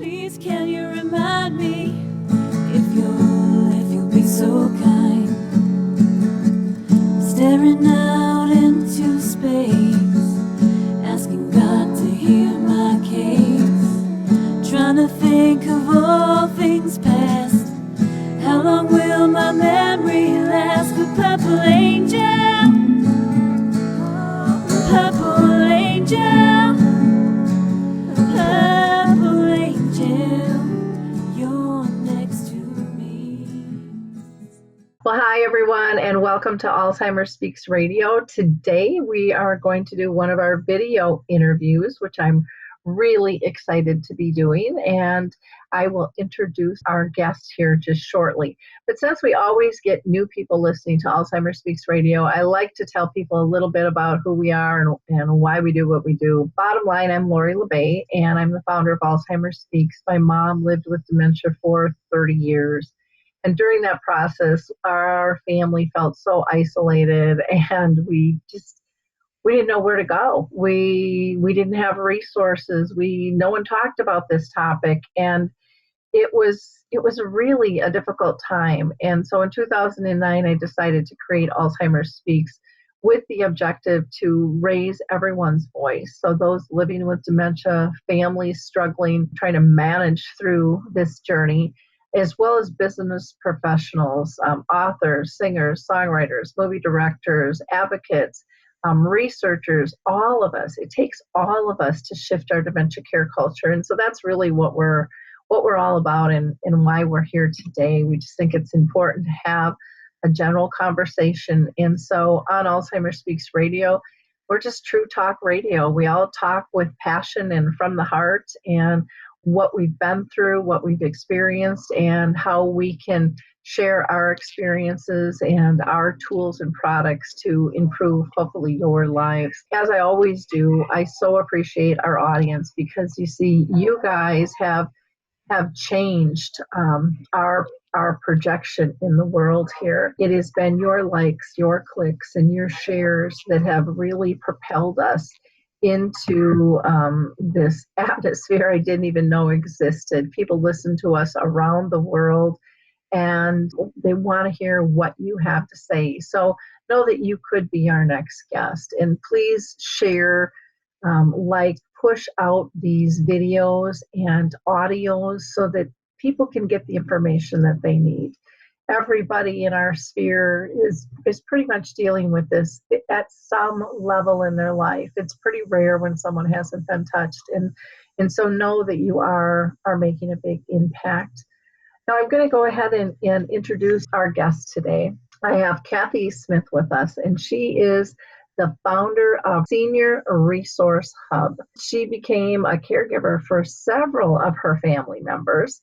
Please can you remind me if you'll be so kind, staring out into space, asking God to hear my case, trying to think of all things past. How long will my memory last? A purple angel, purple angel, purple angel, you're next to me. Well, hi everyone, and welcome to Alzheimer Speaks Radio. Today we are going to do one of our video interviews, which I'm really excited to be doing, and I will introduce our guest here just shortly. But since we always get new people listening to Alzheimer Speaks Radio, I like to tell people a little bit about who we are and why we do what we do. Bottom line, I'm Lori LeBay, and I'm the founder of Alzheimer Speaks. My mom lived with dementia for 30 years. And during that process, our family felt so isolated, and we didn't know where to go. We didn't have resources. No one talked about this topic, and it was really a difficult time. And so in 2009, I decided to create Alzheimer Speaks with the objective to raise everyone's voice. So those living with dementia, families struggling, trying to manage through this journey, as well as business professionals, authors, singers, songwriters, movie directors, advocates, researchers, all of us. It takes all of us to shift our dementia care culture. And so that's really what we're all about and why we're here today. We just think it's important to have a general conversation. And so on Alzheimer Speaks Radio, we're just true talk radio. We all talk with passion and from the heart, and what we've been through, what we've experienced, and how we can share our experiences and our tools and products to improve, hopefully, your lives. As I always do, I so appreciate our audience because, you see, you guys have changed our projection in the world here. It has been your likes, your clicks, and your shares that have really propelled us into this atmosphere I didn't even know existed. People listen to us around the world, and they want to hear what you have to say. So know that you could be our next guest. And please share, push out these videos and audios so that people can get the information that they need. Everybody in our sphere is pretty much dealing with this at some level in their life. It's pretty rare when someone hasn't been touched. And so know that you are making a big impact. Now I'm going to go ahead and introduce our guest today. I have Kathy Smith with us, and she is the founder of Senior Resource Hub. She became a caregiver for several of her family members,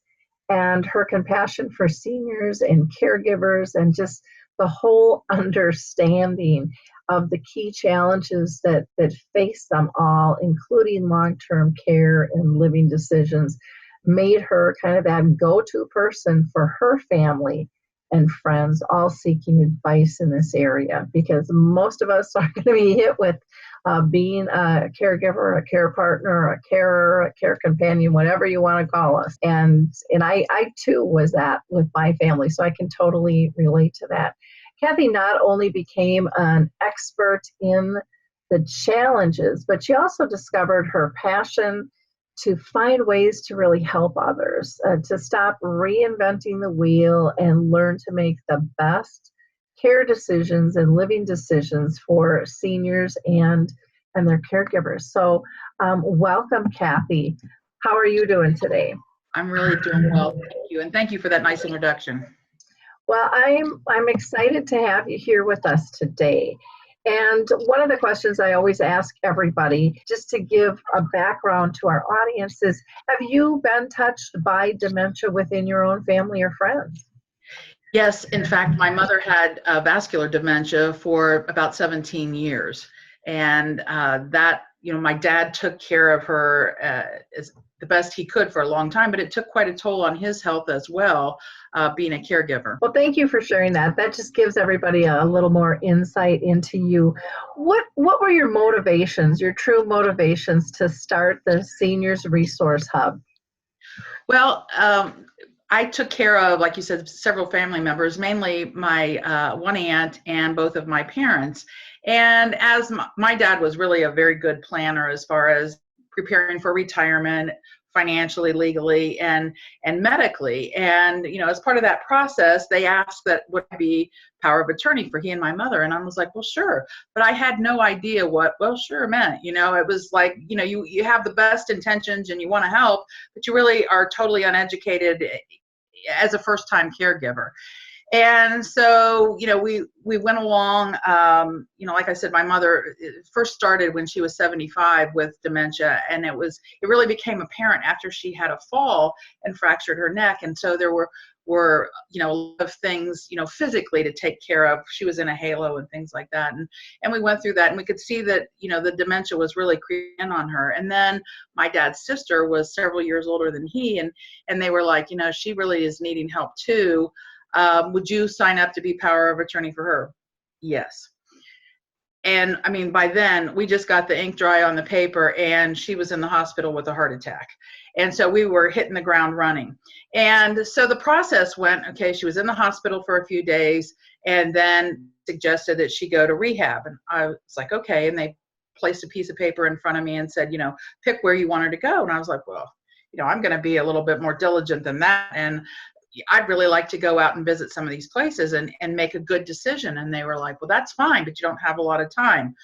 and her compassion for seniors and caregivers and just the whole understanding of the key challenges that face them all, including long-term care and living decisions, made her kind of that go-to person for her family and friends, all seeking advice in this area, because most of us are going to be hit with being a caregiver, a care partner, a carer, a care companion, whatever you want to call us. And I too was that with my family, so I can totally relate to that. Kathy not only became an expert in the challenges, but she also discovered her passion to find ways to really help others, to stop reinventing the wheel and learn to make the best care decisions and living decisions for seniors and their caregivers. So welcome, Kathy. How are you doing today? I'm really doing well, thank you. And thank you for that nice introduction. Well, I'm excited to have you here with us today. And one of the questions I always ask everybody, just to give a background to our audience, is, have you been touched by dementia within your own family or friends? Yes, in fact, my mother had vascular dementia for about 17 years. And my dad took care of her as the best he could for a long time, but it took quite a toll on his health as well, being a caregiver. Well, thank you for sharing that. That just gives everybody a little more insight into you. What were your motivations, your true motivations to start the Seniors Resource Hub? Well, I took care of, like you said, several family members, mainly my one aunt and both of my parents. And as my dad was really a very good planner as far as preparing for retirement, financially, legally, and medically. And as part of that process, they asked that would I be power of attorney for he and my mother. And I was like, well, sure. But I had no idea what well sure meant. It was like, you have the best intentions and you want to help, but you really are totally uneducated as a first-time caregiver. And so, we went along, like I said, my mother first started when she was 75 with dementia, and it really became apparent after she had a fall and fractured her neck. And so there were a lot of things, physically to take care of. She was in a halo and things like that. And we went through that, and we could see that, the dementia was really creeping in on her. And then my dad's sister was several years older than he, and they were like, she really is needing help too. Would you sign up to be power of attorney for her? Yes. And I mean, by then we just got the ink dry on the paper, and she was in the hospital with a heart attack. And so we were hitting the ground running. And so the process went, okay, she was in the hospital for a few days and then suggested that she go to rehab. And I was like, okay. And they placed a piece of paper in front of me and said, pick where you want her to go. And I was like, well, I'm going to be a little bit more diligent than that. And I'd really like to go out and visit some of these places and make a good decision. And they were like, well, that's fine, but you don't have a lot of time.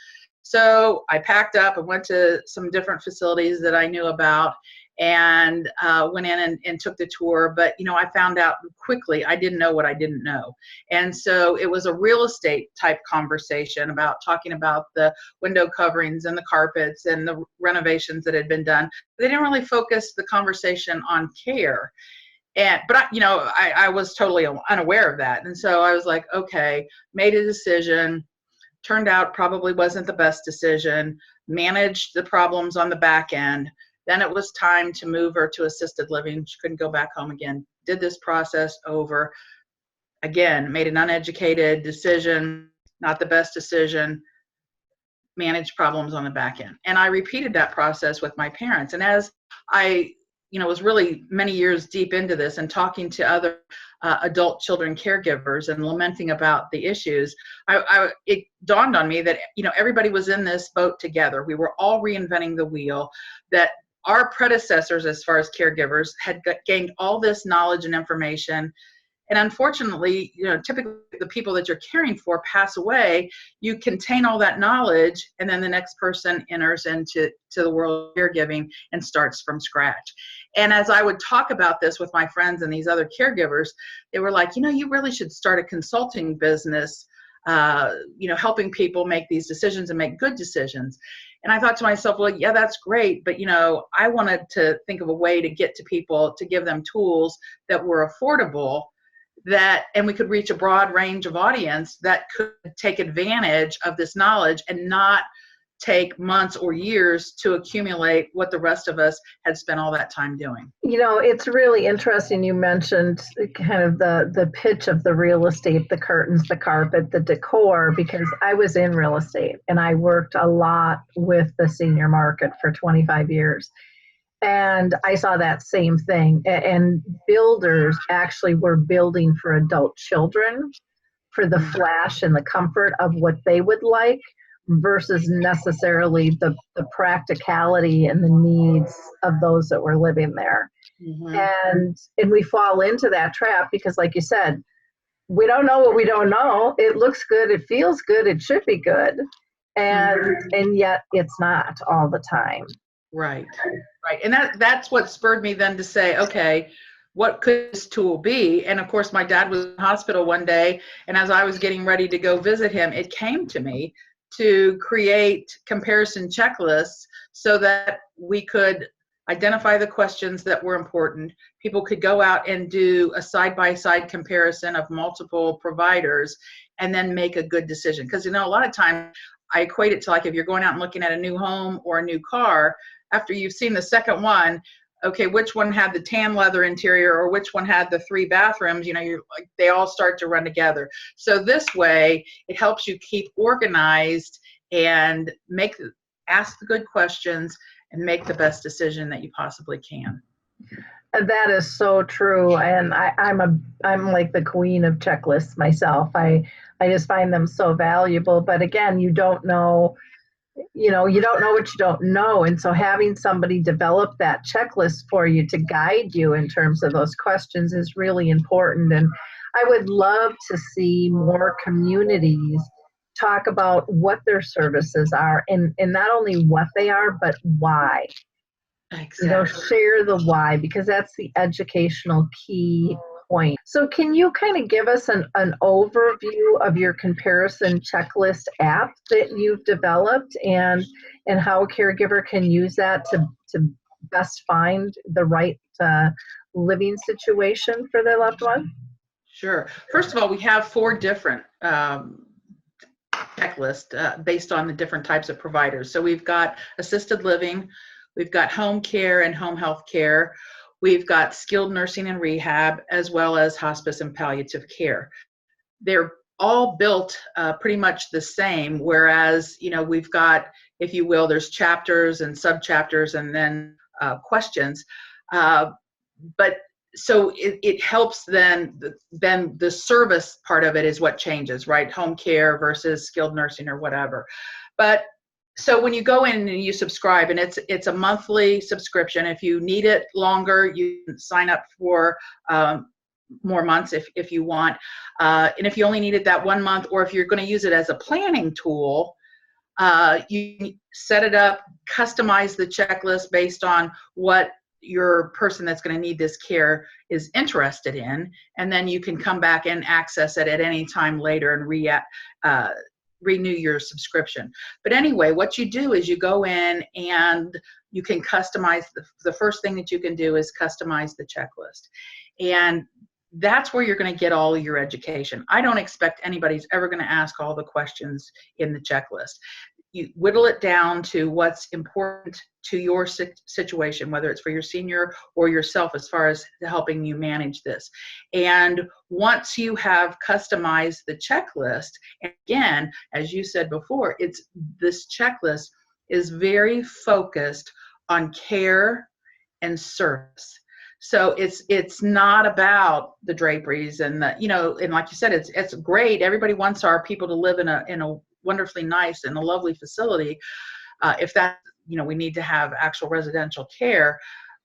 So I packed up and went to some different facilities that I knew about and went in and took the tour. But, I found out quickly I didn't know what I didn't know. And so it was a real estate type conversation about talking about the window coverings and the carpets and the renovations that had been done. They didn't really focus the conversation on care. But I was totally unaware of that. And so I was like, okay, made a decision, turned out probably wasn't the best decision, managed the problems on the back end. Then it was time to move her to assisted living. She couldn't go back home again. Did this process over. Again, made an uneducated decision, not the best decision, managed problems on the back end. And I repeated that process with my parents. And as I was really many years deep into this and talking to other adult children caregivers and lamenting about the issues, it dawned on me that, everybody was in this boat together. We were all reinventing the wheel, that our predecessors, as far as caregivers, had gained all this knowledge and information. And unfortunately, typically the people that you're caring for pass away. You contain all that knowledge, and then the next person enters into the world of caregiving and starts from scratch. And as I would talk about this with my friends and these other caregivers, they were like, you really should start a consulting business, helping people make these decisions and make good decisions. And I thought to myself, well, yeah, that's great. But, I wanted to think of a way to get to people, to give them tools that were affordable, and we could reach a broad range of audience that could take advantage of this knowledge and not take months or years to accumulate what the rest of us had spent all that time doing. It's really interesting. You mentioned kind of the pitch of the real estate, the curtains, the carpet, the decor, because I was in real estate and I worked a lot with the senior market for 25 years. And I saw that same thing. And builders actually were building for adult children for the flash and the comfort of what they would like versus necessarily the practicality and the needs of those that were living there. Mm-hmm. And we fall into that trap because, like you said, we don't know what we don't know. It looks good. It feels good. It should be good. And yet it's not all the time. Right. And that's what spurred me then to say, okay, what could this tool be? And of course, my dad was in the hospital one day, and as I was getting ready to go visit him, it came to me to create comparison checklists so that we could identify the questions that were important. People could go out and do a side-by-side comparison of multiple providers and then make a good decision. Because, a lot of times I equate it to like if you're going out and looking at a new home or a new car, after you've seen the second one, okay, which one had the tan leather interior or which one had the 3 bathrooms, you're like, they all start to run together. So this way, it helps you keep organized and ask the good questions and make the best decision that you possibly can. That is so true, and I'm like the queen of checklists myself. I just find them so valuable. But again, you don't know, you don't know what you don't know, and so having somebody develop that checklist for you to guide you in terms of those questions is really important. And I would love to see more communities talk about what their services are, and not only what they are, but why. Exactly. Share the why, because that's the educational key point. So can you kind of give us an overview of your comparison checklist app that you've developed, and how a caregiver can use that to best find the right living situation for their loved one? Sure. First of all, we have 4 different checklists based on the different types of providers. So we've got assisted living, we've got home care and home health care, we've got skilled nursing and rehab, as well as hospice and palliative care. They're all built pretty much the same, whereas, we've got, if you will, there's chapters and subchapters and then questions. But so it helps then the service part of it is what changes, right? Home care versus skilled nursing or whatever. But so when you go in and you subscribe, and it's a monthly subscription. If you need it longer, you can sign up for more months if you want. And if you only need it that 1 month, or if you're going to use it as a planning tool, you set it up, customize the checklist based on what your person that's going to need this care is interested in, and then you can come back and access it at any time later and renew your subscription. But anyway, what you do is you go in and you can customize. The first thing that you can do is customize the checklist, and that's where you're going to get all of your education. I don't expect anybody's ever going to ask all the questions in the checklist. You whittle it down to what's important to your situation, whether it's for your senior or yourself, as far as helping you manage this. And once you have customized the checklist, again, as you said before, this checklist is very focused on care and service. So it's not about the draperies and and like you said, it's great. Everybody wants our people to live in a wonderfully nice and a lovely facility. If that, we need to have actual residential care,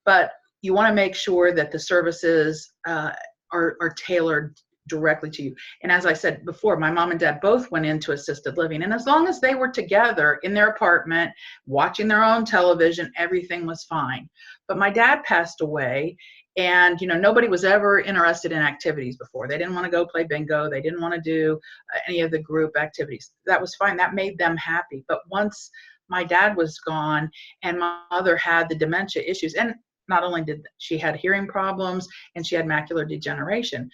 but you want to make sure that the services are tailored directly to you. And as I said before, my mom and dad both went into assisted living, and as long as they were together in their apartment, watching their own television, everything was fine. But my dad passed away, and nobody was ever interested in activities before. They didn't want to go play bingo. They didn't want to do any of the group activities. That was fine. That made them happy. But once my dad was gone and my mother had the dementia issues, and not only did she had hearing problems and she had macular degeneration.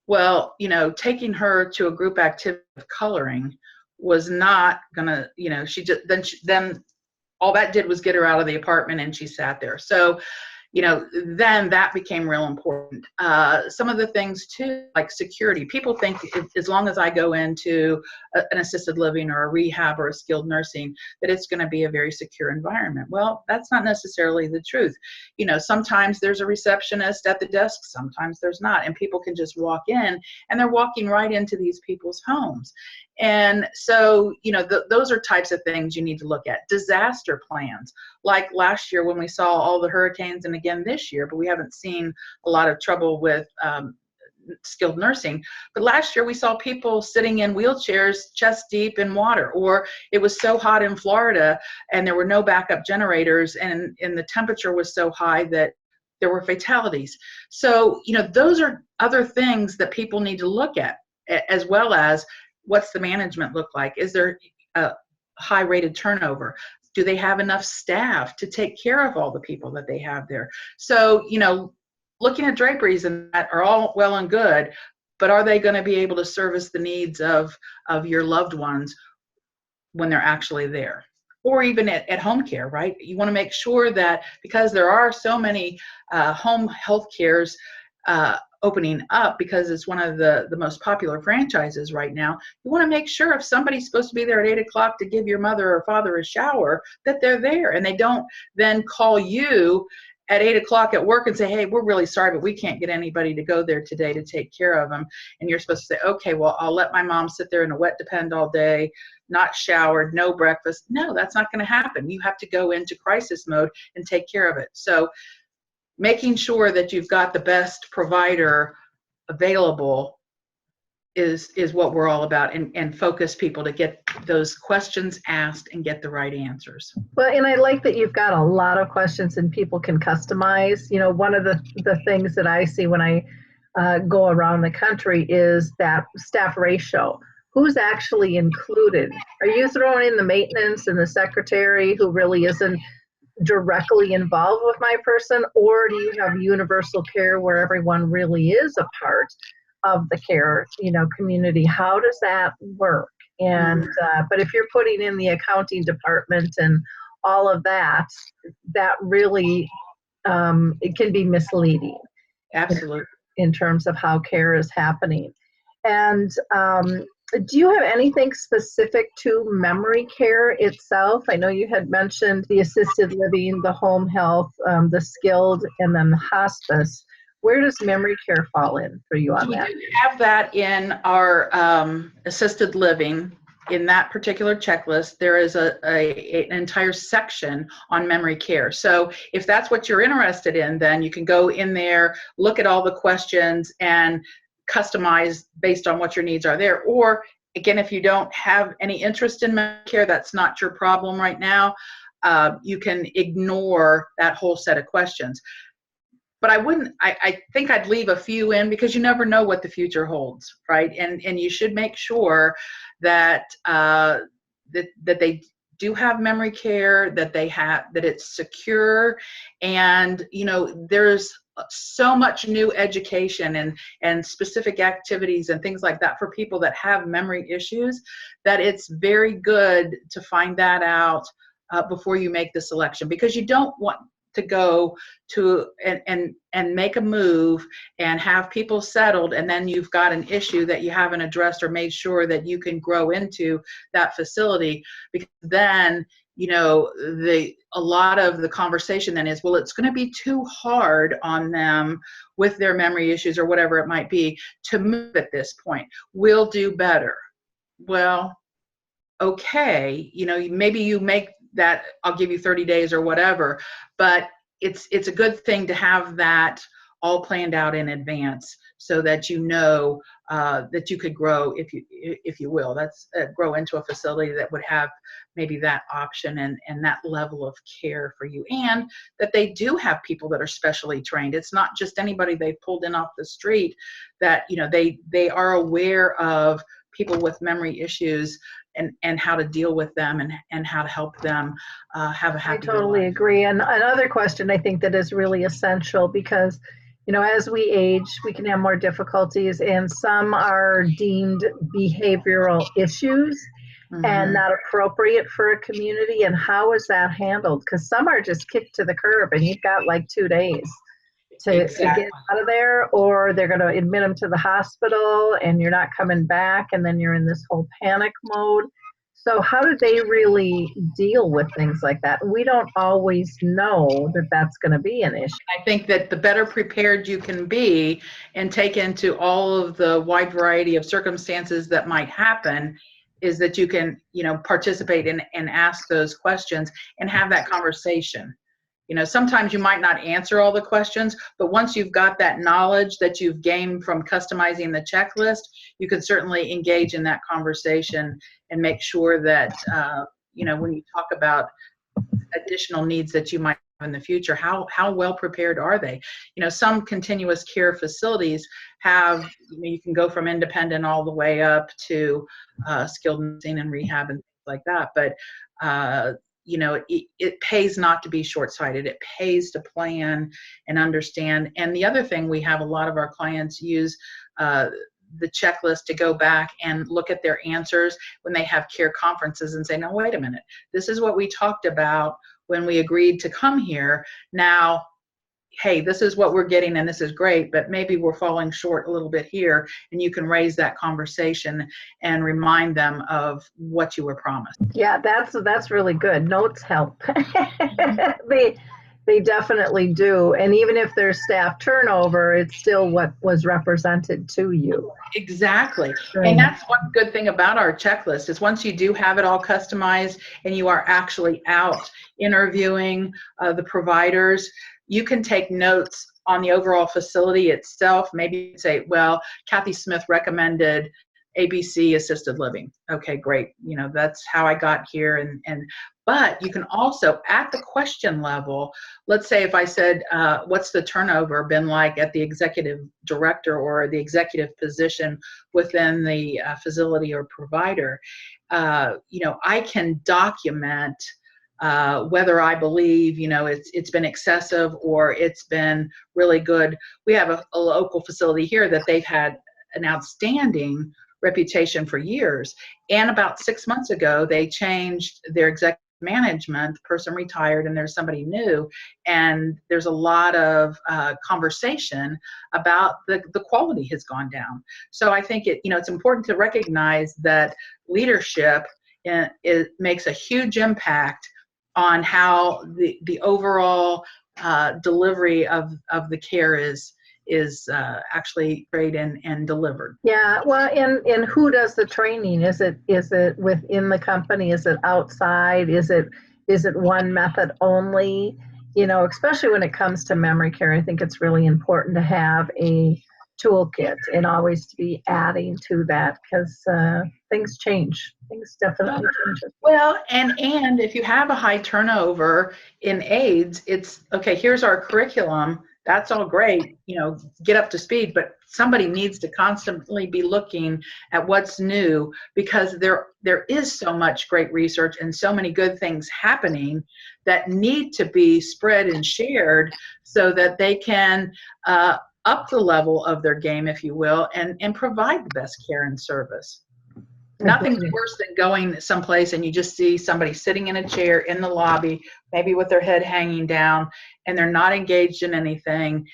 Well, taking her to a group activity of coloring was not gonna, she just then all that did was get her out of the apartment, and she sat there. So then that became real important. Some of the things too, like security. People think as long as I go into an assisted living or a rehab or a skilled nursing, that it's going to be a very secure environment. Well, that's not necessarily the truth. Sometimes there's a receptionist at the desk, sometimes there's not, and people can just walk in, and they're walking right into these people's homes. And so, those are types of things you need to look at. Disaster plans, like last year when we saw all the hurricanes, and again this year, but we haven't seen a lot of trouble with skilled nursing. But last year we saw people sitting in wheelchairs chest deep in water, or it was so hot in Florida and there were no backup generators, and the temperature was so high that there were fatalities. So, those are other things that people need to look at, as well as what's the management look like? Is there a high rated turnover? Do they have enough staff to take care of all the people that they have there? So, looking at draperies and that are all well and good, but are they going to be able to service the needs of your loved ones when they're actually there? Or even at home care, right? You want to make sure that, because there are so many home health cares opening up, because it's one of the most popular franchises right now, you want to make sure if somebody's supposed to be there at 8 o'clock to give your mother or father a shower, that they're there, and they don't then call you at 8 o'clock at work and say, hey, we're really sorry, but we can't get anybody to go there today to take care of them. And you're supposed to say, okay, well, I'll let my mom sit there in a wet depend all day, not showered, no breakfast. No, that's not going to happen. You have to go into crisis mode and take care of it. So making sure that you've got the best provider available is what we're all about, and focus people to get those questions asked and get the right answers. Well, and I like that you've got a lot of questions and people can customize. You know, one of the things that I see when I go around the country is that staff ratio. Who's actually included? Are you throwing in the maintenance and the secretary who really isn't directly involved with my person, or do you have universal care where everyone really is a part of the care, community? How does that work? And but if you're putting in the accounting department and all of that, that really it can be misleading. Absolutely. In terms of how care is happening. And do you have anything specific to memory care itself? I know you had mentioned the assisted living, the home health, the skilled, and then the hospice. Where does memory care fall in for you on that? We have that in our assisted living. In that particular checklist, there is an entire section on memory care. So if that's what you're interested in, then you can go in there, look at all the questions, and customize based on what your needs are there. Or again, if you don't have any interest in memory care, that's not your problem right now, you can ignore that whole set of questions. But I think I'd leave a few in, because you never know what the future holds, right? And you should make sure that that they do have memory care, that it's secure, and there's so much new education and specific activities and things like that for people that have memory issues, that it's very good to find that out before you make the selection, because you don't want to go to and make a move and have people settled, and then you've got an issue that you haven't addressed or made sure that you can grow into that facility. Because then a lot of the conversation then is, well, it's going to be too hard on them with their memory issues or whatever it might be to move at this point. We'll do better. Well, okay, maybe you make that, I'll give you 30 days or whatever, but it's a good thing to have that all planned out in advance, so that that you could grow, if you will. That's grow into a facility that would have maybe that option and that level of care for you, and that they do have people that are specially trained. It's not just anybody they pulled in off the street, that they are aware of people with memory issues and how to deal with them and how to help them have a happy life. I totally agree. And another question I think that is really essential, because as we age, we can have more difficulties, and some are deemed behavioral issues and not appropriate for a community. And how is that handled? Because some are just kicked to the curb, and you've got like 2 days to get out of there, or they're going to admit them to the hospital and you're not coming back, and then you're in this whole panic mode. So how do they really deal with things like that? We don't always know that that's going to be an issue. I think that the better prepared you can be and take into all of the wide variety of circumstances that might happen, is that you can, participate in and ask those questions and have that conversation. Sometimes you might not answer all the questions, but once you've got that knowledge that you've gained from customizing the checklist, you can certainly engage in that conversation and make sure that, when you talk about additional needs that you might have in the future, how well prepared are they? Some continuous care facilities have, you can go from independent all the way up to skilled nursing and rehab and things like that. But it pays not to be short-sighted. It pays to plan and understand. And the other thing, we have a lot of our clients use the checklist to go back and look at their answers when they have care conferences and say, no, wait a minute, this is what we talked about when we agreed to come here. Now, hey, this is what we're getting and this is great, but maybe we're falling short a little bit here. And you can raise that conversation and remind them of what you were promised. Yeah, that's really good. Notes help. They definitely do. And even if there's staff turnover, it's still what was represented to you. Exactly. Right. And that's one good thing about our checklist is once you do have it all customized and you are actually out interviewing the providers, you can take notes on the overall facility itself. Maybe say, well, Kathy Smith recommended ABC assisted living. Okay, great. You know, that's how I got here. But you can also, at the question level, let's say if I said, what's the turnover been like at the executive director or the executive position within the facility or provider, I can document whether I believe, it's been excessive or it's been really good. We have a local facility here that they've had an outstanding reputation for years. And about 6 months ago, they changed their executive management. The person retired and there's somebody new. And there's a lot of conversation about the quality has gone down. So I think it's important to recognize that leadership it makes a huge impact on how the overall delivery of the care is actually created and delivered. Yeah, well, and who does the training? Is it within the company? Is it outside? Is it one method only? Especially when it comes to memory care, I think it's really important to have a toolkit and always to be adding to that because things change. Things definitely change. Well, and if you have a high turnover in aides, it's okay, here's our curriculum. That's all great, get up to speed, but somebody needs to constantly be looking at what's new because there is so much great research and so many good things happening that need to be spread and shared so that they can up the level of their game, if you will, and provide the best care and service. Nothing's worse than going someplace and you just see somebody sitting in a chair in the lobby, maybe with their head hanging down, and they're not engaged in anything.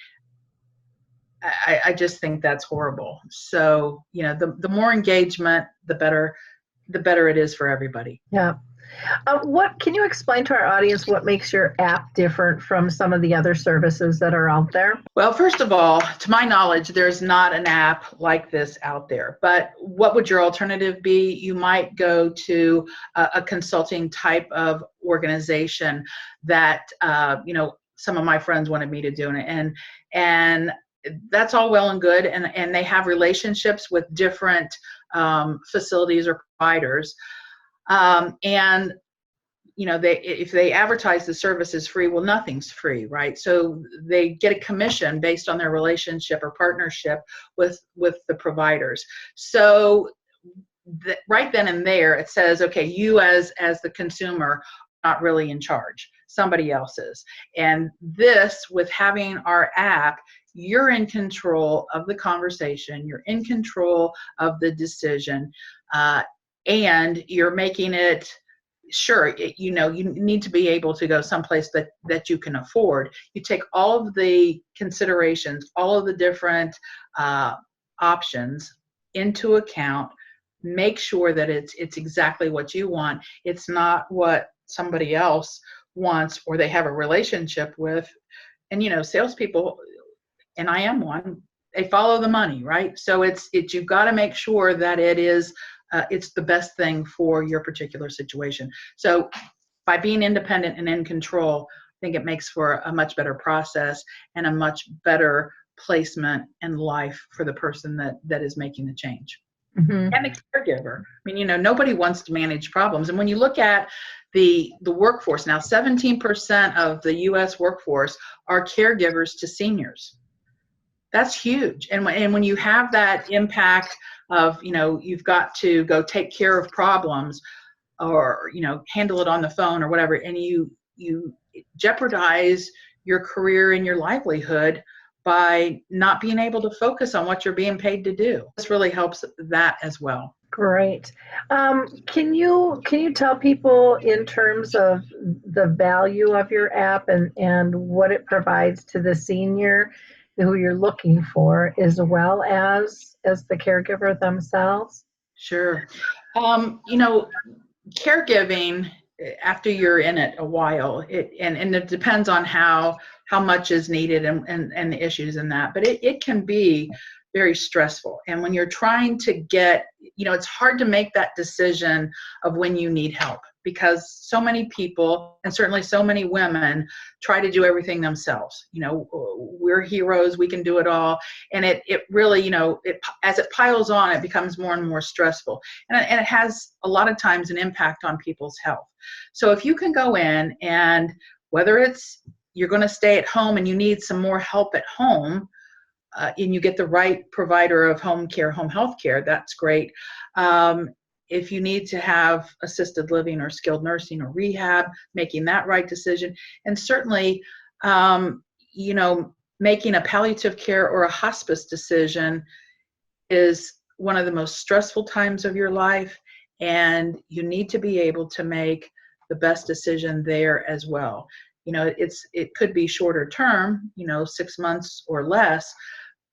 I just think that's horrible. So, the more engagement, the better it is for everybody. Yeah. What can you explain to our audience what makes your app different from some of the other services that are out there? Well, first of all, to my knowledge, there's not an app like this out there. But what would your alternative be? You might go to a consulting type of organization that, some of my friends wanted me to do it. And that's all well and good. And they have relationships with different facilities or providers. And if they advertise the service is free, well, nothing's free, right? So they get a commission based on their relationship or partnership with the providers. So right then and there, it says, okay, you as the consumer are not really in charge. Somebody else is. And this, with having our app, you're in control of the conversation. You're in control of the decision. And you're making it sure, you need to be able to go someplace that you can afford. You take all of the considerations, all of the different options into account, make sure that it's exactly what you want. It's not what somebody else wants or they have a relationship with. And, salespeople, and I am one, they follow the money, right? So it's you've got to make sure that it's the best thing for your particular situation. So by being independent and in control, I think it makes for a much better process and a much better placement in life for the person that is making the change. Mm-hmm. And the caregiver. I mean, nobody wants to manage problems. And when you look at the workforce now, 17% of the U.S. workforce are caregivers to seniors. That's huge. And when you have that impact of, you've got to go take care of problems or, handle it on the phone or whatever, and you jeopardize your career and your livelihood by not being able to focus on what you're being paid to do. This really helps that as well. Great. Can you tell people in terms of the value of your app and what it provides to the senior who you're looking for, as well as the caregiver themselves? Sure. Caregiving after you're in it a while, and it depends on how much is needed and the issues in that, but it can be very stressful. And when you're trying to get, it's hard to make that decision of when you need help, because so many people, and certainly so many women, try to do everything themselves. We're heroes, we can do it all. And it really, as it piles on, it becomes more and more stressful. And it has a lot of times an impact on people's health. So if you can go in, and whether it's you're going to stay at home and you need some more help at home, and you get the right provider of home care, home health care, that's great. If you need to have assisted living or skilled nursing or rehab, making that right decision. And certainly, making a palliative care or a hospice decision is one of the most stressful times of your life, and you need to be able to make the best decision there as well. It could be shorter term, 6 months or less,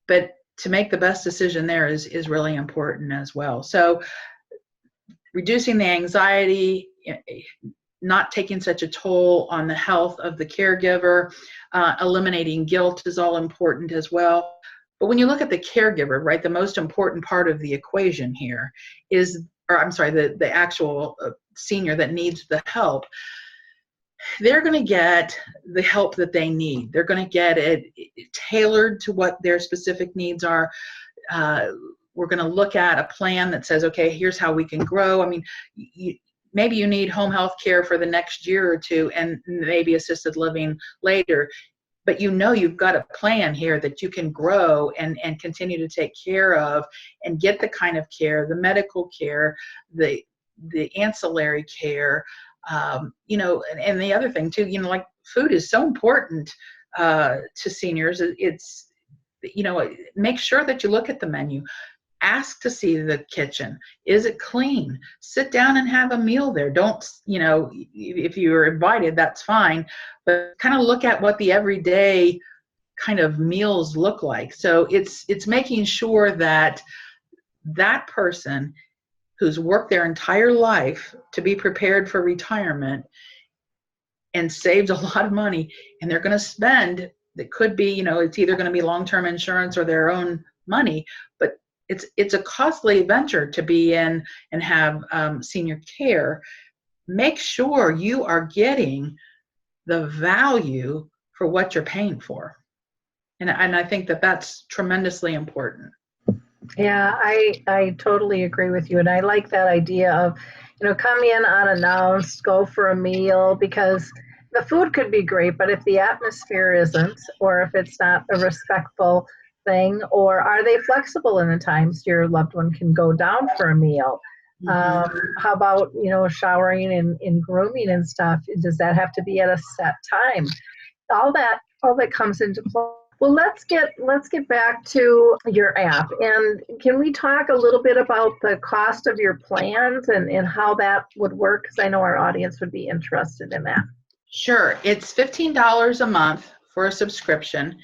but to make the best decision there is really important as well. So reducing the anxiety, not taking such a toll on the health of the caregiver, eliminating guilt is all important as well. But when you look at the caregiver, right, the most important part of the equation here is, the actual senior that needs the help. They're going to get the help that they need. They're going to get it tailored to what their specific needs are. We're going to look at a plan that says, okay, here's how we can grow. I mean, maybe you need home health care for the next year or two, and maybe assisted living later. But you've got a plan here that you can grow and continue to take care of and get the kind of care, the medical care, the ancillary care, and the other thing too, like food is so important to seniors. It's, make sure that you look at the menu. Ask to see the kitchen. Is it clean? Sit down and have a meal there. Don't, if you're invited, that's fine, but kind of look at what the everyday kind of meals look like. So it's making sure that that person who's worked their entire life to be prepared for retirement and saved a lot of money, and they're going to spend, that could be, it's either going to be long-term insurance or their own money, but it's a costly venture to be in and have senior care. Make sure you are getting the value for what you're paying for. And I think that that's tremendously important. Yeah, I totally agree with you. And I like that idea of, come in unannounced, go for a meal, because the food could be great, but if the atmosphere isn't, or if it's not a respectful thing, or are they flexible in the times your loved one can go down for a meal? Mm-hmm. How about, showering and grooming and stuff? Does that have to be at a set time? All that comes into play. Well, let's get back to your app, and can we talk a little bit about the cost of your plans and how that would work? Because I know our audience would be interested in that. Sure. It's $15 a month for a subscription,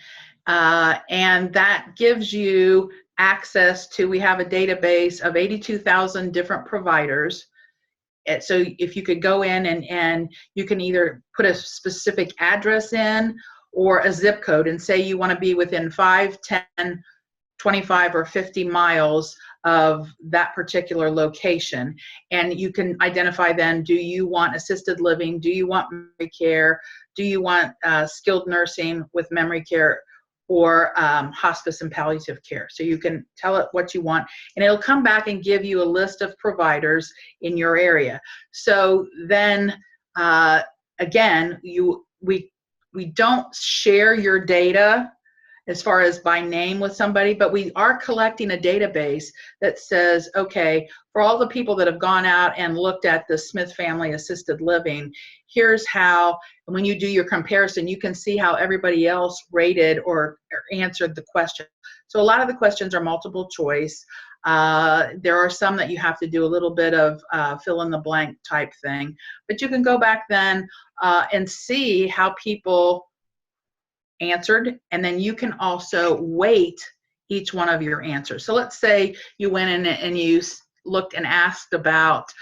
and that gives you access to, we have a database of 82,000 different providers. So if you could go in and you can either put a specific address in or a zip code and say you want to be within 5, 10, 25, or 50 miles of that particular location. And you can identify then, do you want assisted living? Do you want memory care? Do you want skilled nursing with memory care, or hospice and palliative care? So you can tell it what you want, and it'll come back and give you a list of providers in your area. So then, again, we don't share your data as far as by name with somebody, but we are collecting a database that says, okay, for all the people that have gone out and looked at the Smith Family Assisted Living, here's how, and when you do your comparison, you can see how everybody else rated or answered the question. So a lot of the questions are multiple choice. There are some that you have to do a little bit of fill in the blank type thing, but you can go back then and see how people answered, and then you can also weight each one of your answers. So let's say you went in and you looked and asked about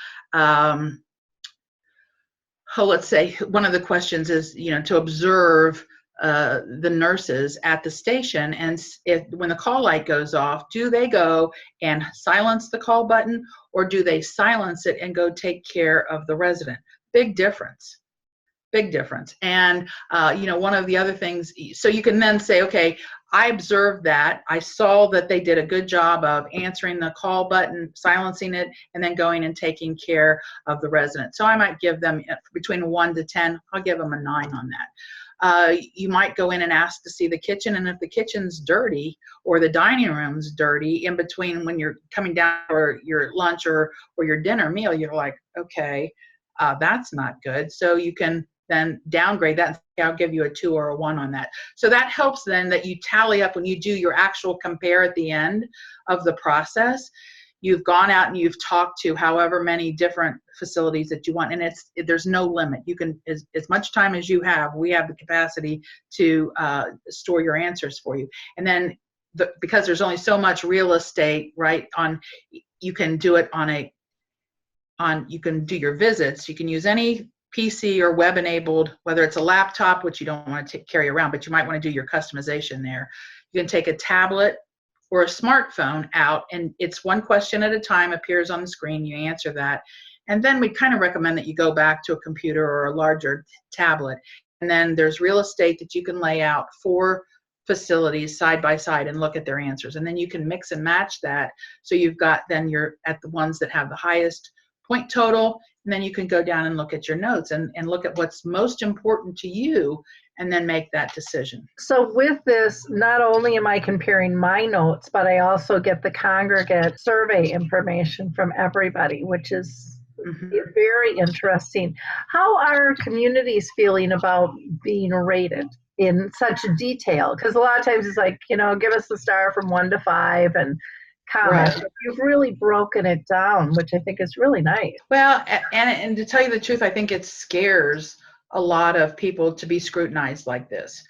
let's say one of the questions is, to observe the nurses at the station, and if when the call light goes off, do they go and silence the call button, or do they silence it and go take care of the resident? Big difference. Big difference. And one of the other things, so you can then say, okay, I observed that. I saw that they did a good job of answering the call button, silencing it, and then going and taking care of the resident. So I might give them between 1 to 10. I'll give them a 9 on that. You might go in and ask to see the kitchen, and if the kitchen's dirty or the dining room's dirty in between when you're coming down for your lunch or your dinner meal, you're like, okay, that's not good. So you can then downgrade that and say, I'll give you a 2 or a 1 on that. So that helps then that you tally up when you do your actual compare at the end of the process. You've gone out and you've talked to however many different facilities that you want, and there's no limit. You can, as much time as you have, we have the capacity to store your answers for you. And then because there's only so much real estate, right, you can do it you can do your visits. You can use any PC or web-enabled, whether it's a laptop, which you don't want to carry around, but you might want to do your customization there. You can take a tablet or a smartphone out, and it's one question at a time, appears on the screen, you answer that. And then we kind of recommend that you go back to a computer or a larger tablet. And then there's real estate that you can lay out for facilities side by side and look at their answers. And then you can mix and match that. So you've got, then you're at the ones that have the highest point total, and then you can go down and look at your notes and look at what's most important to you and then make that decision. So with this, not only am I comparing my notes, but I also get the congregate survey information from everybody, which is very interesting. How are communities feeling about being rated in such detail? Because a lot of times it's like, give us the star from 1 to 5 and comment. Right. You've really broken it down, which I think is really nice. Well, and to tell you the truth, I think it scares a lot of people to be scrutinized like this.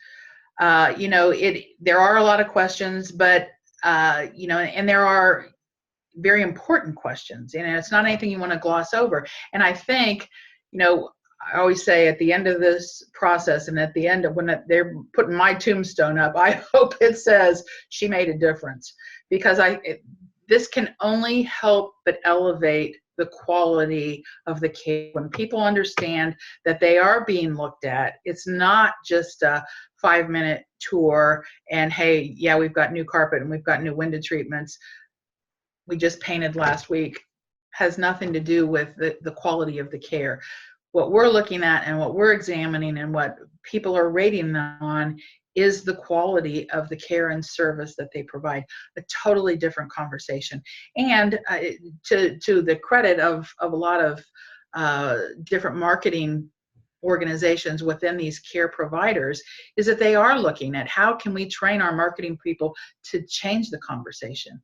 There are a lot of questions, but and there are very important questions, and it's not anything you want to gloss over. And I think, I always say at the end of this process, and at the end of when they're putting my tombstone up, I hope it says she made a difference, because this can only help but elevate the quality of the care. When people understand that they are being looked at, it's not just a 5-minute tour and, hey, yeah, we've got new carpet and we've got new window treatments we just painted last week. Has nothing to do with the quality of the care. What we're looking at and what we're examining and what people are rating them on is the quality of the care and service that they provide. A totally different conversation. And to the credit of a lot of different marketing organizations within these care providers, is that they are looking at how can we train our marketing people to change the conversation.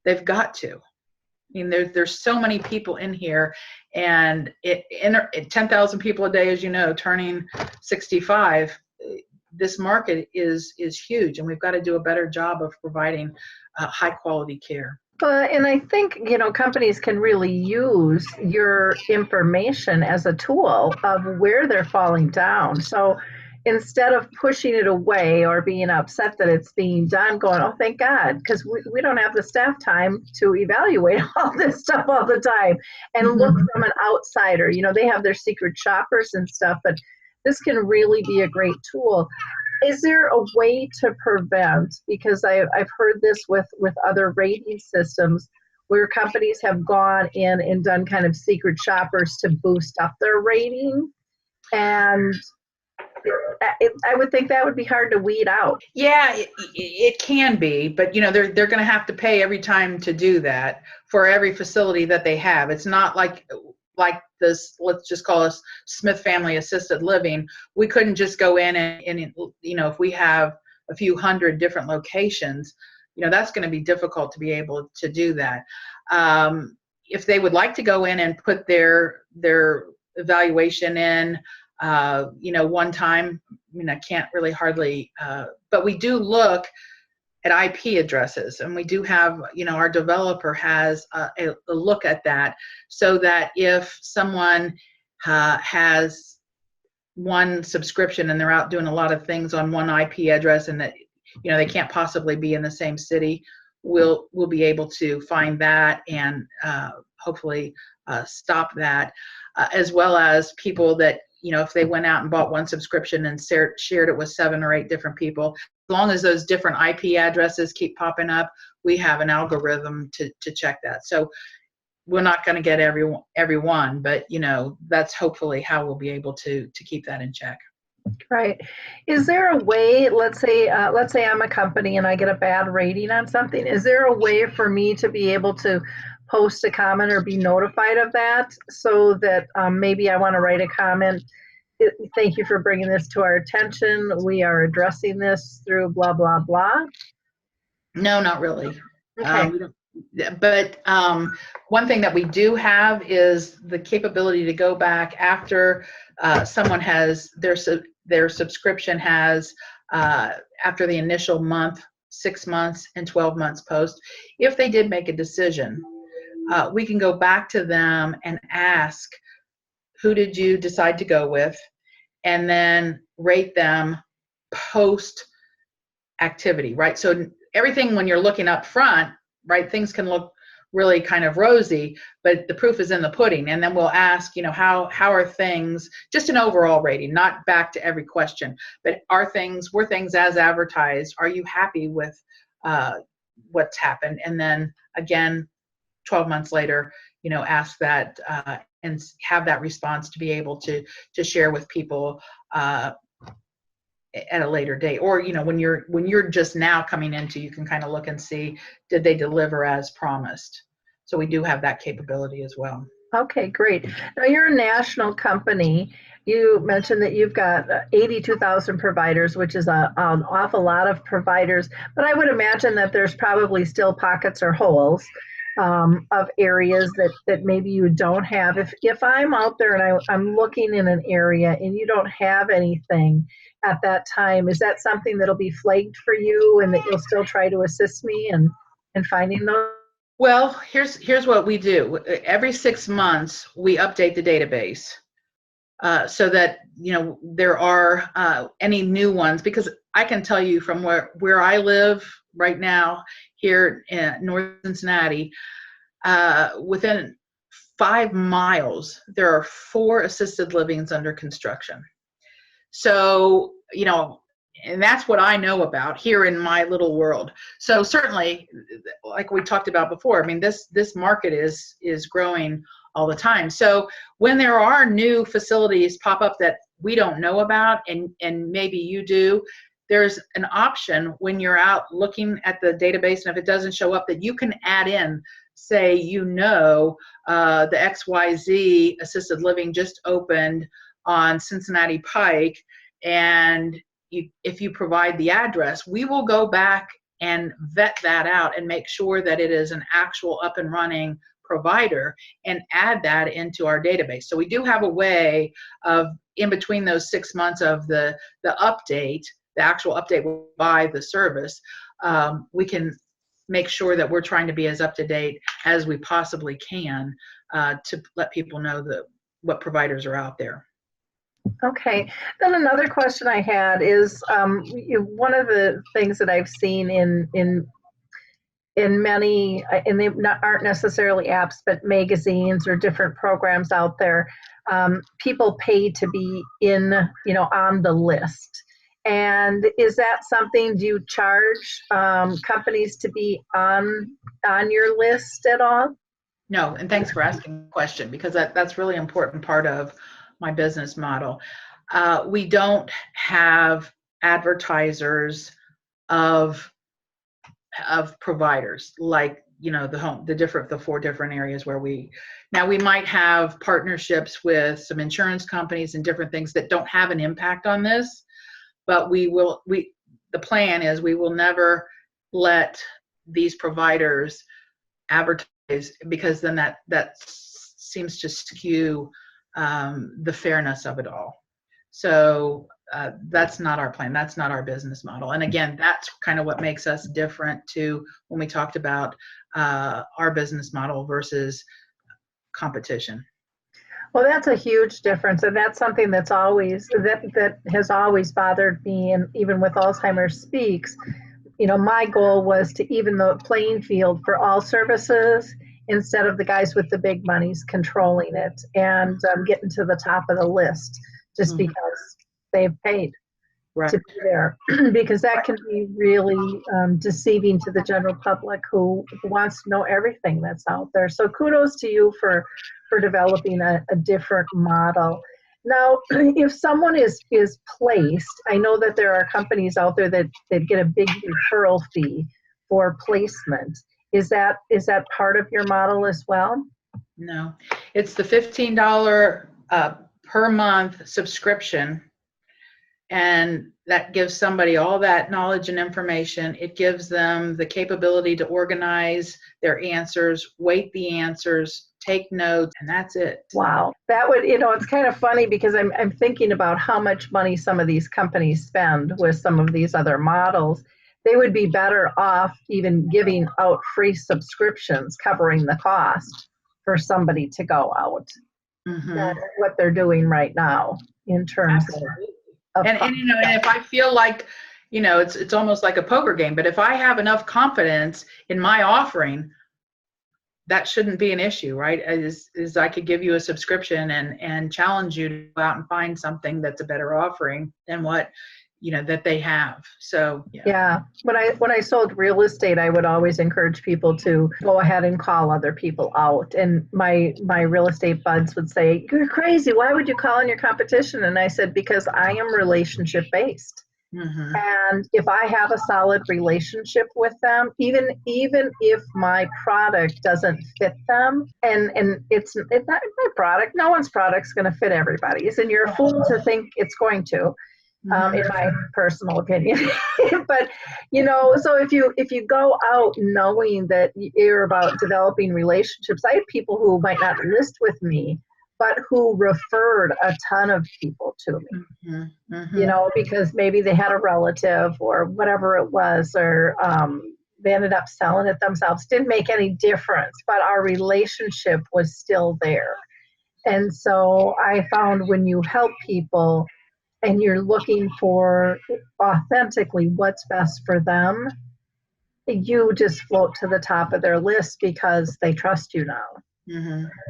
They've got to. I mean, there's so many people in here, and 10,000 people a day, as you know, turning 65. This market is huge, and we've got to do a better job of providing high quality care. And I think, companies can really use your information as a tool of where they're falling down. So instead of pushing it away or being upset that it's being done, going, oh, thank God, because we don't have the staff time to evaluate all this stuff all the time and look from an outsider. They have their secret shoppers and stuff, but this can really be a great tool. Is there a way to prevent, because I've heard this with other rating systems, where companies have gone in and done kind of secret shoppers to boost up their rating? And I would think that would be hard to weed out. Yeah, it can be, but they're going to have to pay every time to do that for every facility that they have. It's not like this, let's just call us Smith Family Assisted Living. We couldn't just go in and if we have a few hundred different locations, that's going to be difficult to be able to do that. If they would like to go in and put their evaluation in, one time, I can't really hardly, but we do look at IP addresses, and we do have, our developer has a look at that, so that if someone has one subscription and they're out doing a lot of things on one IP address, and that, you know, they can't possibly be in the same city, we'll be able to find that and hopefully stop that, as well as people that, you know, if they went out and bought one subscription and shared it with 7 or 8 different people, as long as those different IP addresses keep popping up, we have an algorithm to check that. So we're not going to get everyone, but, you know, that's hopefully how we'll be able to keep that in check. Right. Is there a way, let's say I'm a company and I get a bad rating on something, is there a way for me to be able to post a comment or be notified of that, so that maybe I want to write a comment, thank you for bringing this to our attention, we are addressing this through blah, blah, blah? No, not really. Okay. But one thing that we do have is the capability to go back after someone has their subscription has after the initial month, 6 months, and 12 months post. If they did make a decision, we can go back to them and ask, who did you decide to go with, and then rate them post activity, right? So everything, when you're looking up front, right, things can look really kind of rosy, but the proof is in the pudding. And then we'll ask, you know, how are things, just an overall rating, not back to every question, but were things as advertised? Are you happy with what's happened? And then again, 12 months later, you know, ask that and have that response to be able to share with people at a later date. Or, you know, when you're just now coming into, you can kind of look and see, did they deliver as promised? So we do have that capability as well. Okay, great. Now, you're a national company. You mentioned that you've got 82,000 providers, which is an awful lot of providers, but I would imagine that there's probably still pockets or holes of areas that maybe you don't have. If I'm out there and I'm looking in an area and you don't have anything at that time, is that something that'll be flagged for you and that you'll still try to assist me in finding those? Well, here's what we do. Every 6 months, we update the database so that, you know, there are any new ones, because I can tell you from where I live right now here in North Cincinnati, within 5 miles, there are 4 assisted livings under construction. So, you know, and that's what I know about here in my little world. So certainly, like we talked about before, I mean, this market is growing all the time. So when there are new facilities pop up that we don't know about, and maybe you do, there's an option when you're out looking at the database, and if it doesn't show up, that you can add in, say, you know, the XYZ assisted living just opened on Cincinnati Pike, and if you provide the address, we will go back and vet that out and make sure that it is an actual up and running provider and add that into our database. So we do have a way of, in between those 6 months of the update, the actual update by the service, we can make sure that we're trying to be as up to date as we possibly can to let people know what providers are out there. Okay. Then another question I had is, one of the things that I've seen in many, and they aren't necessarily apps, but magazines or different programs out there, people pay to be in, you know, on the list. And is that something, do you charge companies to be on your list at all? No, and thanks for asking the question, because that's really important part of my business model. We don't have advertisers of providers, like, you know, the 4 different areas where we might have partnerships with some insurance companies and different things that don't have an impact on this, but the plan is we will never let these providers advertise, because then that seems to skew the fairness of it all. So that's not our plan. That's not our business model. And again, that's kind of what makes us different to when we talked about our business model versus competition. Well, that's a huge difference, and that's something that's always that has always bothered me. And even with Alzheimer's Speaks, my goal was to even the playing field for all services instead of the guys with the big monies controlling it and getting to the top of the list just because they've paid to be there. Because that can be really deceiving to the general public who wants to know everything that's out there. So kudos to you for developing a different model. Now, if someone is placed, I know that there are companies out there that get a big referral fee for placement. Is that part of your model as well? No, it's the $15 per month subscription, and that gives somebody all that knowledge and information. It gives them the capability to organize their answers, weight the answers, take notes, and that's it. Wow. That would, it's kind of funny because I'm thinking about how much money some of these companies spend with some of these other models. They would be better off even giving out free subscriptions covering the cost for somebody to go out. That's what they're doing right now in terms of and if I feel like, it's almost like a poker game, but if I have enough confidence in my offering, that shouldn't be an issue, right? Is I could give you a subscription and challenge you to go out and find something that's a better offering than what that they have. So yeah. When I sold real estate, I would always encourage people to go ahead and call other people out. And my real estate buds would say, "You're crazy. Why would you call on your competition?" And I said, because I am relationship based. And if I have a solid relationship with them, even if my product doesn't fit them, and it's not my product, no one's product's going to fit everybody's, and you're a fool to think it's going to. In my personal opinion. But so if you go out knowing that you're about developing relationships, I had people who might not list with me but who referred a ton of people to me, because maybe they had a relative or whatever it was, or they ended up selling it themselves. Didn't make any difference, but our relationship was still there. And so I found when you help people and you're looking for authentically what's best for them, you just float to the top of their list because they trust you now.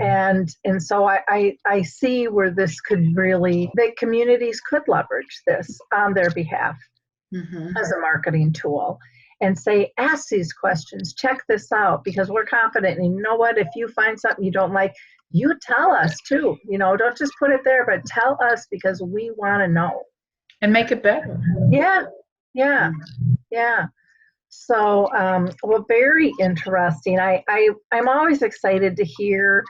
And so I see where this could really, that communities could leverage this on their behalf as a marketing tool and say, ask these questions, check this out, because we're confident. And you know what, if you find something you don't like, you tell us too, don't just put it there, but tell us because we want to know. And make it better. Yeah. So, well, very interesting. I'm always excited to hear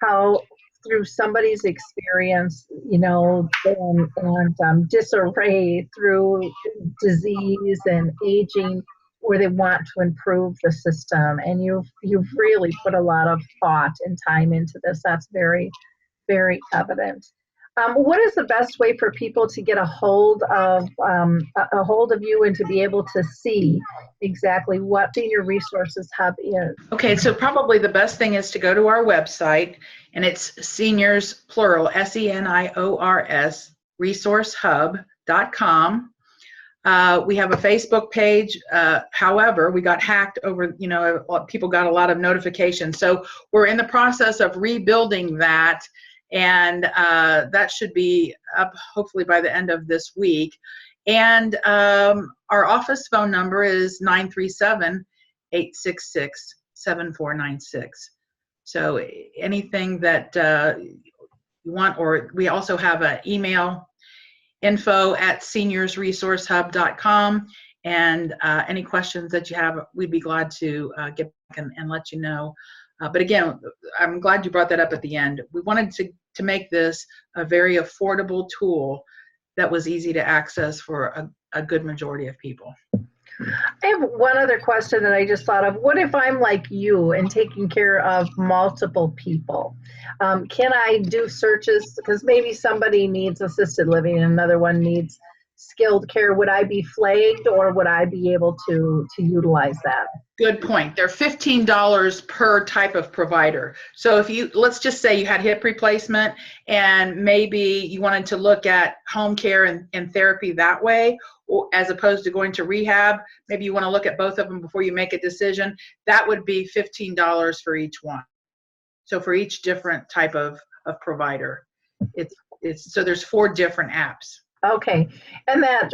how through somebody's experience, and disarray through disease and aging, where they want to improve the system. And you've really put a lot of thought and time into this. That's very, very evident. What is the best way for people to get a hold of you and to be able to see exactly what Senior Resources Hub is? Okay, so probably the best thing is to go to our website, and it's seniors, plural, SENIORS, resourcehub.com. We have a Facebook page. However, we got hacked over, people got a lot of notifications. So we're in the process of rebuilding that, and that should be up hopefully by the end of this week. And our office phone number is 937-866-7496. So anything that you want, or we also have an email, info@seniorsresourcehub.com, and any questions that you have, we'd be glad to get back and let you know. But again, I'm glad you brought that up at the end. We wanted to make this a very affordable tool that was easy to access for a good majority of people. I have one other question that I just thought of. What if I'm like you and taking care of multiple people? Can I do searches? Because maybe somebody needs assisted living and another one needs skilled care, would I be flagged or would I be able to utilize that? Good point. They're $15 per type of provider. So if you, let's just say you had hip replacement and maybe you wanted to look at home care and therapy that way, or as opposed to going to rehab, maybe you want to look at both of them before you make a decision, that would be $15 for each one. So for each different type of provider, so there's 4 different apps. Okay, and that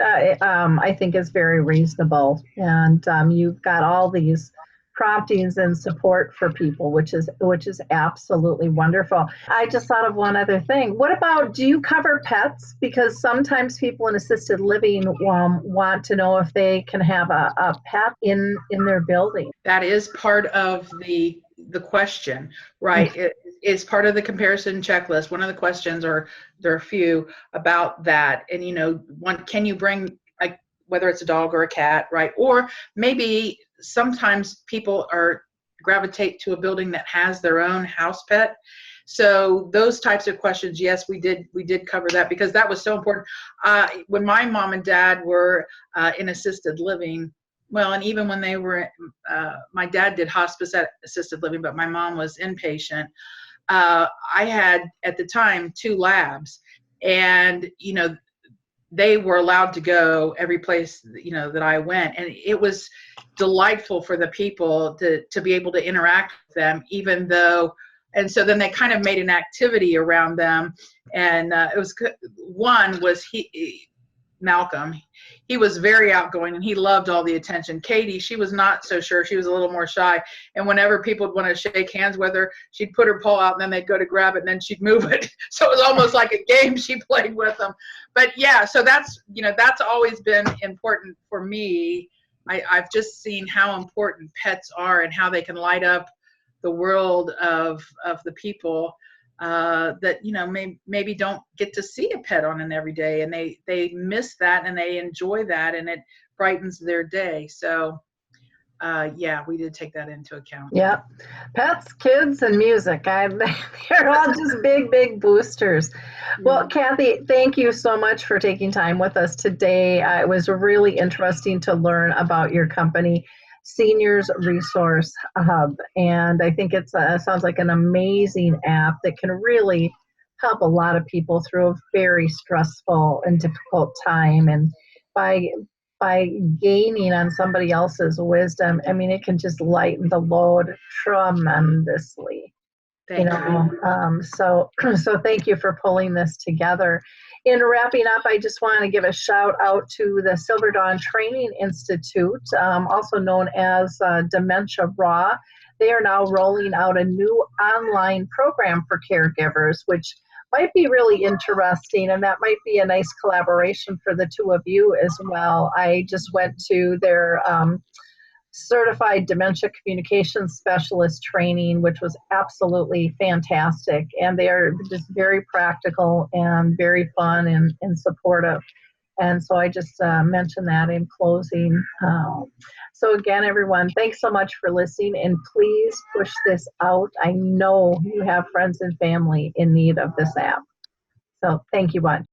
I think is very reasonable, and you've got all these promptings and support for people, which is absolutely wonderful. I just thought of one other thing. What about, do you cover pets? Because sometimes people in assisted living want to know if they can have a pet in their building. That is part of the question, right? It is part of the comparison checklist. One of the questions, or there are a few about that, and can you bring, like, whether it's a dog or a cat, right? Or maybe sometimes people gravitate to a building that has their own house pet. So those types of questions, yes, we did cover that, because that was so important. When my mom and dad were in assisted living, well, and even when they were, my dad did hospice at assisted living, but my mom was inpatient. I had, at the time, 2 labs, and, they were allowed to go every place, that I went. And it was delightful for the people to be able to interact with them, even though, and so then they kind of made an activity around them. And it was, one was Malcolm. He was very outgoing and he loved all the attention. Katie, she was not so sure. She was a little more shy. And whenever people would want to shake hands with her, she'd put her paw out and then they'd go to grab it and then she'd move it. So it was almost like a game she played with them. But yeah, so that's always been important for me. I've just seen how important pets are and how they can light up the world of the people that maybe don't get to see a pet on an everyday, and they miss that and they enjoy that, and it brightens their day. So yeah, we did take that into account. Yeah, pets, kids, and music. They're all just big boosters. Well, Kathy, thank you so much for taking time with us today. It was really interesting to learn about your company, Seniors Resource Hub, and I think it sounds like an amazing app that can really help a lot of people through a very stressful and difficult time. And by gaining on somebody else's wisdom, I mean, it can just lighten the load tremendously. Thank you. So thank you for pulling this together. In wrapping up, I just want to give a shout out to the Silver Dawn Training Institute, also known as Dementia Raw. They are now rolling out a new online program for caregivers, which might be really interesting, and that might be a nice collaboration for the 2 of you as well. I just went to their certified dementia communications specialist training, which was absolutely fantastic. And they are just very practical and very fun and supportive. And so I just mentioned that in closing. So again, everyone, thanks so much for listening, and please push this out. I know you have friends and family in need of this app. So thank you, bud.